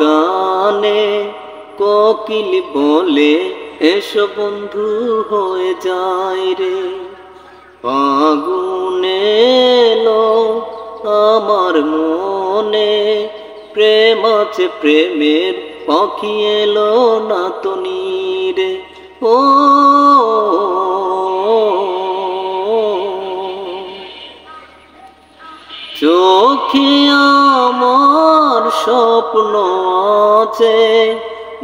গানে কোকিল বলে এসো বন্ধু হয়ে যায় রে। ফাগুন এলো আমার মনে, প্রেম আছে প্রেমের পাখি এলো না তো নীরে। ও চোখে আমার স্বপ্ন আছে,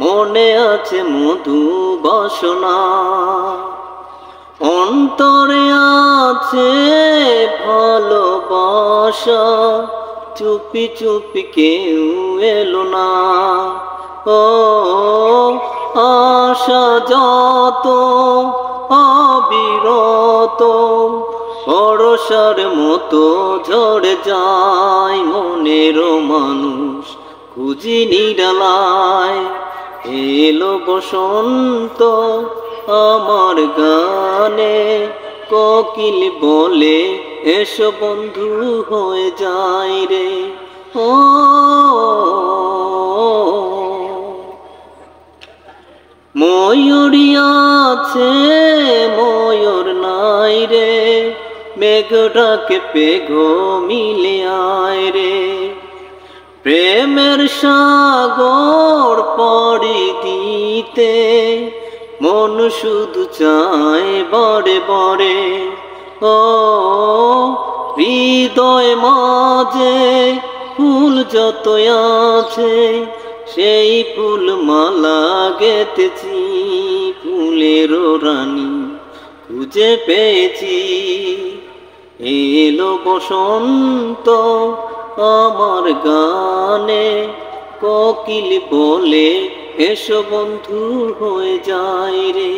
মনে আছে মধু বাসনা, অন্তরে আছে ভালোবাসা, চুপি চুপি কেউ এলো না। ও আশা যত অবিরত বর্ষার মতো ঝরে যায়, মনের মানুষ খুঁজি নিরালায়। এলো বসন্ত আমার গানে, কোকিল বলে এসো বন্ধু হয়ে যায় রে। ও ময়ূরী আছে ময়ূর নাই রে, মেঘ ডাকে পেঘ মিলে আয় রে। প্রেমের সাগর পাড়ি দিতে মন শুধু চায় বারে বারে। ও হৃদয় মাঝে ফুল যত আছে, সেই ফুল মালা গেঁথেছি, ফুলের রানী খুঁজে পেয়েছি। এলো বসন্ত আমার গানে, কোকিল বলে এসো বন্ধু হয়ে যায় রে।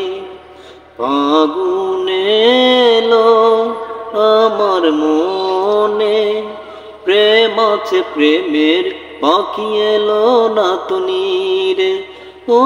ফাগুন এলো আমার মনে, প্রেম আছে প্রেমের পাখি এলো না তো নীরে। ও